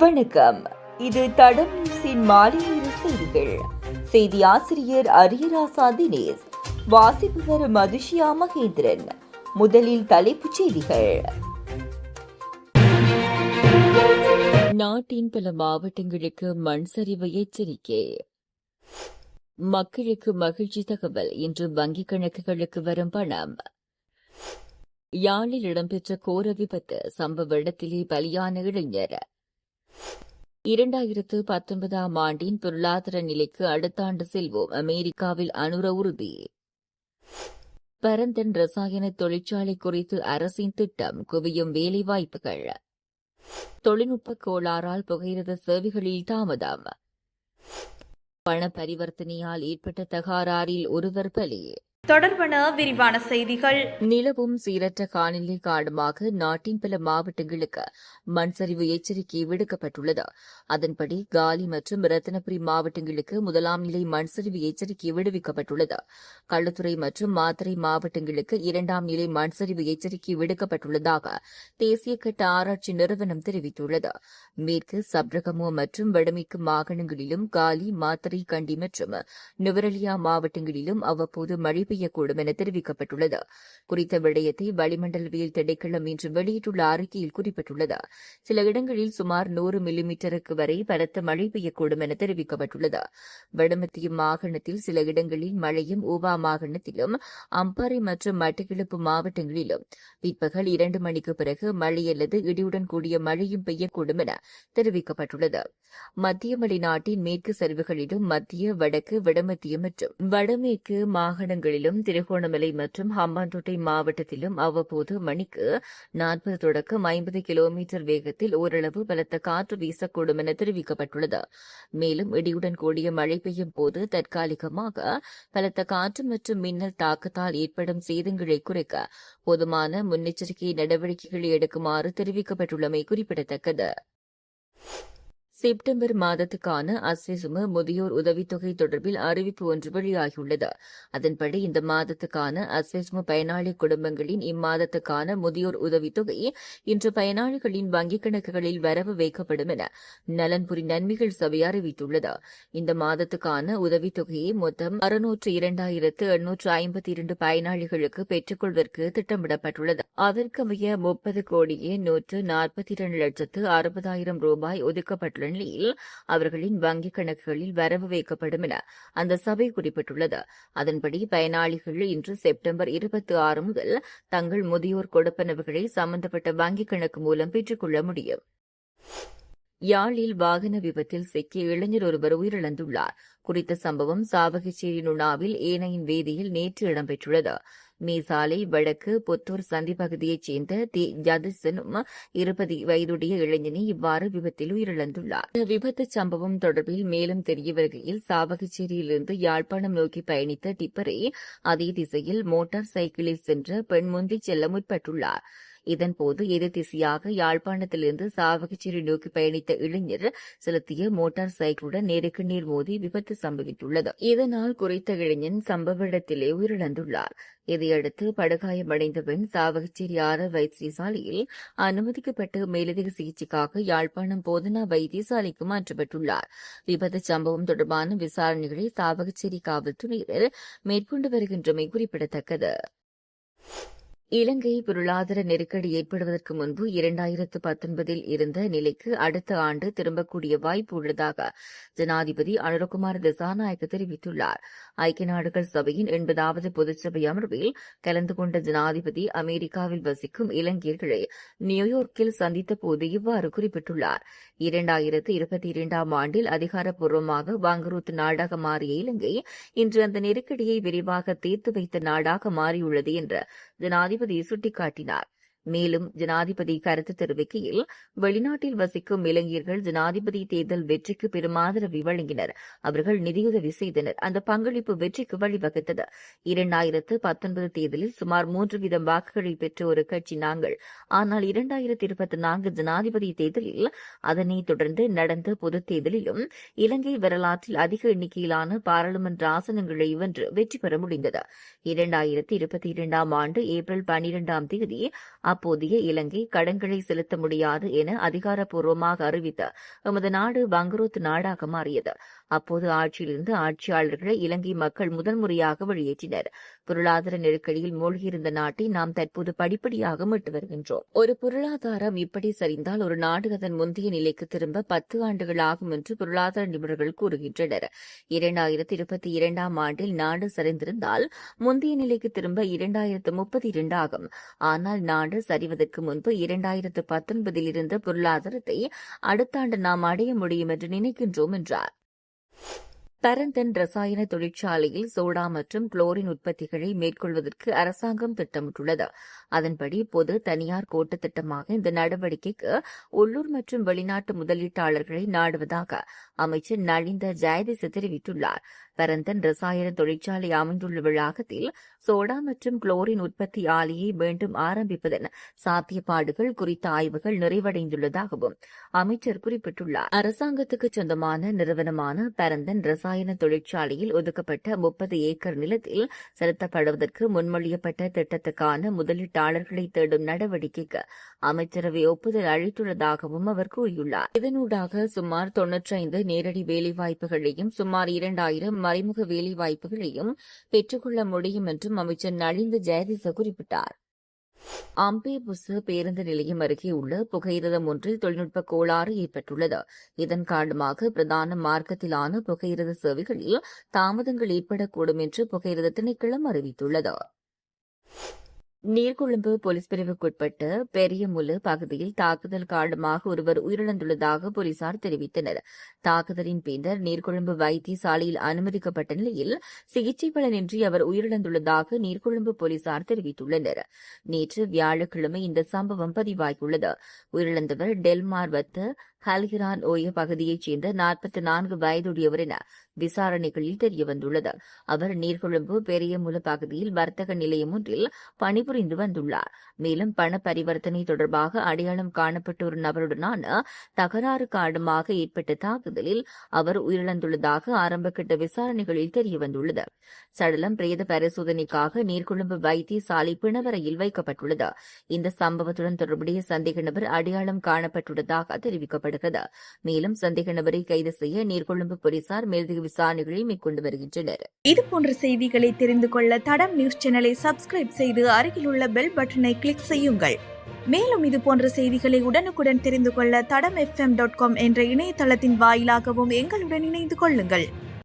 வணக்கம். இது தடம் நியூஸின் மாலை நேர செய்திகள். செய்தி ஆசிரியர் அரியராசா தினேஷ், வாசிப்பவர் மதுஷியா மகேந்திரன். முதலில் தலைப்புச் செய்திகள். நாட்டின் பல மாவட்டங்களுக்கு மண் சரிவு எச்சரிக்கை. மக்களுக்கு மகிழ்ச்சி தகவல். இன்று வங்கிக் கணக்குகளுக்கு வரும் பணம். யாழில் இடம்பெற்ற கோர விபத்து, சம்பவ இடத்திலே பலியான இளைஞர். 2019 ஆண்டின் பொருளாதார நிலைக்கு அடுத்த ஆண்டு செல்வோம், அமெரிக்காவில் அனுர உறுதி. பரந்தன் ரசாயன தொழிற்சாலை குறித்து அரசின் திட்டம், குவியும் வேலைவாய்ப்புகள். தொழில்நுட்ப கோளாறால் புகையிரத சேவைகளில் தாமதம். பண பரிவர்த்தனையால் ஏற்பட்ட தகராறில் ஒருவர் பலி. தொடர்பான விரிவான செய்திகள். நிலவும் சீரற்ற காலநிலை காரணமாக நாட்டின் பல மாவட்டங்களுக்கு மண் சரிவு எச்சரிக்கை விடுக்கப்பட்டுள்ளது. அதன்படி காலி மற்றும் ரத்தினபுரி மாவட்டங்களுக்கு முதலாம் நிலை மண் சரிவு எச்சரிக்கை விடுவிக்கப்பட்டுள்ளது. களுத்துறை மற்றும் மாத்தறை மாவட்டங்களுக்கு இரண்டாம் நிலை மண் சரிவு எச்சரிக்கை விடுக்கப்பட்டுள்ளதாக தேசிய கட்ட ஆராய்ச்சி நிறுவனம் தெரிவித்துள்ளது. மேற்கு சப்ரகமோ மற்றும் வடமேற்கு மாகாணங்களிலும் காலி, மாத்தறை, கண்டி மற்றும் நுவரெலியா மாவட்டங்களிலும் அவ்வப்போது மழை பெய்யக்கூடும் என தெரிவிக்கப்பட்டுள்ளது. குறித்த விடயத்தை வளிமண்டலவியல் திணைக்களம் இன்று வெளியிட்டுள்ள அறிக்கையில் குறிப்பிட்டுள்ளது. சில இடங்களில் சுமார் 100 மில்லிமீட்டருக்கு வரை பலத்த மழை பெய்யக்கூடும் என தெரிவிக்கப்பட்டுள்ளது. வடமத்திய மாகாணத்தில் சில இடங்களில் மழையும், ஊவா மாகாணத்திலும் அம்பாறை மற்றும் மட்டக்களப்பு மாவட்டங்களிலும் பிற்பகல் 2 மணிக்கு பிறகு மழை அல்லது இடியுடன் கூடிய மழையும் பெய்யக்கூடும் என தெரிவிக்கப்பட்டுள்ளது. மத்திய மலைநாட்டின் மேற்கு சரிவுகளிலும் மத்திய, வடக்கு, வடமத்திய மற்றும் வடமேற்கு மாகாணங்களிலும் திருகோணமலை மற்றும் ஹம்பாந்தோட்டை மாவட்டத்திலும் அவ்வப்போது மணிக்கு 40 தொடக்கம் 50 கிலோமீட்டர் வேகத்தில் ஓரளவு பலத்த காற்று வீசக்கூடும் என தெரிவிக்கப்பட்டுள்ளது. மேலும் இடியுடன் கூடிய மழை பெய்யும் போது தற்காலிகமாக பலத்த காற்று மற்றும் மின்னல் தாக்கத்தால் ஏற்படும் சேதங்களை குறைக்க போதுமான முன்னெச்சரிக்கை நடவடிக்கைகளை எடுக்குமாறு தெரிவிக்கப்பட்டுள்ளமை குறிப்பிடத்தக்கது. செப்டம்பர் மாதத்துக்கான அஸ்வெசும முதியோர் உதவித்தொகை தொடர்பில் அறிவிப்பு ஒன்று வெளியாகியுள்ளது. அதன்படி இந்த மாதத்துக்கான அஸ்வெசும பயனாளி குடும்பங்களின் இம்மாதத்துக்கான முதியோர் உதவித்தொகை இன்று பயனாளிகளின் வங்கிக் கணக்குகளில் வரவு வைக்கப்படும் என நலன்புரி நன்மைகள் சபை அறிவித்துள்ளது. இந்த மாதத்துக்கான உதவித்தொகையை மொத்தம் 602,852 பயனாளிகளுக்கு பெற்றுக்கொள்வதற்கு திட்டமிடப்பட்டுள்ளது. அதற்கமைய 30,142,60,000 ரூபாய் ஒதுக்கப்பட்டுள்ள நிலையில் அவர்களின் வங்கிக் கணக்குகளில் வரவு வைக்கப்படும் என அந்த சபை குறிப்பிட்டுள்ளது. அதன்படி பயனாளிகள் இன்று செப்டம்பர் 26 முதல் தங்கள் முதியோர் கொடுப்பனவுகளை சம்பந்தப்பட்ட வங்கிக் கணக்கு மூலம் பெற்றுக்கொள்ள முடியும். யாழில் வாகன விபத்தில் சிக்கிய இளைஞர் ஒருவர் உயிரிழந்துள்ளார். குறித்த சம்பவம் சாவகச்சேரி நுணாவில் ஏனையின் வீதியில் நேற்று இடம்பெற்றுள்ளது. மேசாலை வடக்கு புத்தூர் சந்தி பகுதியைச் சேர்ந்த தி யதிசனும் 20 வயதுடைய இளைஞனே இவ்வாறு விபத்தில் உயிரிழந்துள்ளார். இந்த விபத்து சம்பவம் தொடர்பில் மேலும் தெரிய வருகையில் சாவகச்சேரியிலிருந்து யாழ்ப்பாணம் நோக்கி பயணித்த டிப்பரை அதே திசையில் மோட்டார் சைக்கிளில் சென்ற பெண் முந்திச் செல்ல முற்பட்டுள்ளார். இதன்போது எதிர் திசையாக யாழ்ப்பாணத்திலிருந்து சாவகச்சேரி நோக்கி பயணித்த இளைஞர் செலுத்திய மோட்டார் சைக்கிளுடன் நேருக்கு நேர் மோதி விபத்து சம்பவித்துள்ளது. இதனால் குறித்த இளைஞன் சம்பவ இடத்திலே உயிரிழந்துள்ளார். இதையடுத்து படுகாயமடைந்த பெண் சாவகச்சேரி வைத்தியசாலையில் அனுமதிக்கப்பட்டு மேலதிக சிகிச்சைக்காக யாழ்ப்பாணம் போதனா வைத்தியசாலைக்கு மாற்றப்பட்டுள்ளார். விபத்து சம்பவம் தொடர்பான விசாரணைகளை சாவகச்சேரி காவல்துறையினர் மேற்கொண்டு வருகின்றமை குறிப்பிடத்தக்கது. இலங்கை பொருளாதார நெருக்கடி ஏற்படுவதற்கு முன்பு 2019 இருந்த நிலைக்கு அடுத்த ஆண்டு திரும்பக்கூடிய வாய்ப்பு உள்ளதாக ஜனாதிபதி அனுரகுமார திசாநாயக்க தெரிவித்துள்ளார். ஐக்கிய நாடுகள் சபையின் 80வது பொதுச்சபை அமர்வில் கலந்து கொண்ட ஜனாதிபதி அமெரிக்காவில் வசிக்கும் இலங்கையர்களை நியூயார்க்கில் சந்தித்த போது இவ்வாறு குறிப்பிட்டுள்ளார். 2022 ஆண்டில் அதிகாரப்பூர்வமாக வாங்குரூத்து நாடாக மாறிய இலங்கை இன்று அந்த நெருக்கடியை விரைவாக தீர்த்து வைத்த நாடாக மாறியுள்ளது என்று ஜனாதிபதி சுட்டிக்காட்டினார். மேலும் ஜனாதிபதி கருத்து தெரிவிக்கையில், வெளிநாட்டில் வசிக்கும் இளைஞர்கள் ஜனாதிபதி தேர்தல் வெற்றிக்கு பெரும் ஆதரவை வழங்கினர். அவர்கள் நிதியுதவி செய்தனர். அந்த பங்களிப்பு வெற்றிக்கு வழிவகுத்தது. 2019 தேர்தலில் சுமார் 3% வாக்குகளை பெற்ற ஒரு கட்சி நாங்கள். ஆனால் 2024 ஜனாதிபதி தேர்தலில் அதனைத் தொடர்ந்து நடந்த பொதுத் தேர்தலிலும் இலங்கை வரலாற்றில் அதிக எண்ணிக்கையிலான பாராளுமன்ற ஆசனங்களை வென்று வெற்றி பெற முடிந்தது. 2022 ஆண்டு ஏப்ரல் 12 தேதி அப்போதைய இலங்கை கடன்களை செலுத்த முடியாது என அதிகாரப்பூர்வமாக அறிவித்த எமது நாடு வங்குரோத்து நாடாக மாறியது. அப்போது ஆட்சியிலிருந்து ஆட்சியாளர்களை இலங்கை மக்கள் முதல் முறையாக வெளியேற்றினர். பொருளாதார நெருக்கடியில் மூழ்கியிருந்த நாட்டை நாம் தற்போது படிப்படியாக மீட்டு வருகின்றோம். ஒரு பொருளாதாரம் இப்படி சரிந்தால் ஒரு நாடு அதன் முந்தைய நிலைக்கு திரும்ப 10 ஆண்டுகள் ஆகும் என்று பொருளாதார நிபுணர்கள் கூறுகின்றனர். 2022 ஆண்டில் நாடு சரிந்திருந்தால் முந்தைய நிலைக்கு திரும்ப 2032 ஆகும். ஆனால் நாடு சரிவதற்கு முன்பு 2019 இருந்த பொருளாதாரத்தை அடுத்த ஆண்டு நாம் அடைய முடியும் என்று நினைக்கின்றோம் என்றார். பரந்தன் ரசாயன தொழிற்சாலையில் சோடா மற்றும் குளோரின் உற்பத்திகளை மேற்கொள்வதற்கு அரசாங்கம் திட்டமிட்டுள்ளது. அதன்படி பொது தனியார் கூட்டு திட்டமாக இந்த நடவடிக்கைக்கு உள்ளூர் மற்றும் வெளிநாட்டு முதலீட்டாளர்களை நாடுவதாக அமைச்சர் நலிந்த ஜெயதிச தெரிவித்துள்ளார். பரந்தன் ரசாயன தொழிற்சாலை அமைந்துள்ள வளாகத்தில் சோடா மற்றும் குளோரின் உற்பத்தி ஆலையை மீண்டும் ஆரம்பிப்பதன் சாத்தியப்பாடுகள் குறித்த ஆய்வுகள் நிறைவடைந்துள்ளதாகவும் அமைச்சர் குறிப்பிட்டுள்ளார். அரசாங்கத்துக்கு சொந்தமான நிறுவனமான பரந்தன் ரசாயன தொழிற்சாலையில் ஒதுக்கப்பட்ட 30 ஏக்கர் நிலத்தில் செலுத்தப்படுவதற்கு முன்மொழியப்பட்ட திட்டத்துக்கான முதலீட்டாளர்களை தேடும் நடவடிக்கைக்கு அமைச்சரவை ஒப்புதல் அளித்துள்ளதாகவும் அவர் கூறியுள்ளார். இதனூடாக சுமார் 95 நேரடி வேலைவாய்ப்புகளையும் சுமார் 2000 மறைமுக வேலைவாய்ப்புகளையும் பெற்றுக்கொள்ள முடியும் என்றும் அமைச்சர் நலிந்த ஜெயதிச குறிப்பிட்டார். அம்பேபுசு பேருந்து நிலையம் அருகே உள்ள புகையிரதம் ஒன்றில் தொழில்நுட்ப கோளாறு ஏற்பட்டுள்ளது. இதன் காரணமாக பிரதான மார்க்கத்திலான புகையிரத சேவைகளில் தாமதங்கள் ஏற்படக்கூடும் என்று புகையிரத திணைக்களம் அறிவித்துள்ளது. நீர்கொழும்பு போலீஸ் பிரிவுக்குட்பட்ட பெரியமுலு பகுதியில் தாக்குதல் காரணமாக ஒருவர் உயிரிழந்துள்ளதாக போலீசார் தெரிவித்தனர். தாக்குதலின் பின்னர் நீர்கொழும்பு வைத்தியசாலையில் அனுமதிக்கப்பட்ட நிலையில் சிகிச்சை பலனின்றி அவர் உயிரிழந்துள்ளதாக நீர்கொழும்பு போலீசார் தெரிவித்துள்ளனர். நேற்று வியாழக்கிழமை இந்த சம்பவம் பதிவாகியுள்ளது. உயிரிழந்தவர் டெல்மார் வத்த ஹல்கிரான் ஓய பகுதியைச் சேர்ந்த 44 வயதுடையவர் என விசாரணைகளில் தெரியவந்துள்ளது. அவர் நீர்கொழும்பு பெரியமுல பகுதியில் வர்த்தக நிலையம் ஒன்றில் பணிபுரிந்து வந்துள்ளார். மேலும் பண பரிவர்த்தனை தொடர்பாக அடையாளம் காணப்பட்ட ஒரு நபருடனான தகராறு காரணமாக ஏற்பட்ட தாக்குதலில் அவர் உயிரிழந்துள்ளதாக ஆரம்பகட்ட விசாரணைகளில் தெரியவந்துள்ளது. சடலம் பிரேத பரிசோதனைக்காக நீர்கொழும்பு வைத்தியசாலை பிணவரையில் வைக்கப்பட்டுள்ளது. இந்த சம்பவத்துடன் தொடர்புடைய சந்தேக நபர் அடையாளம் காணப்பட்டுள்ளதாக தெரிவிக்கப்பட்டது. மேலும் சந்தேக நபரை கைது செய்ய நீர்கொழும்பு போலீசார் மேலதிக விசாரணைகளை மேற்கொண்டு வருகின்றனர். இதுபோன்ற செய்திகளை தெரிந்து கொள்ள தடம் நியூஸ் சேனலை சப்ஸ்கிரைப் செய்து அருகில் உள்ள பெல் பட்டனை கிளிக் செய்யுங்கள். மேலும் இதுபோன்ற செய்திகளை உடனுக்குடன் தெரிந்து கொள்ள தடம் fm.com என்ற இணையதளத்தின் வாயிலாகவும் எங்களுடன் இணைந்து கொள்ளுங்கள்.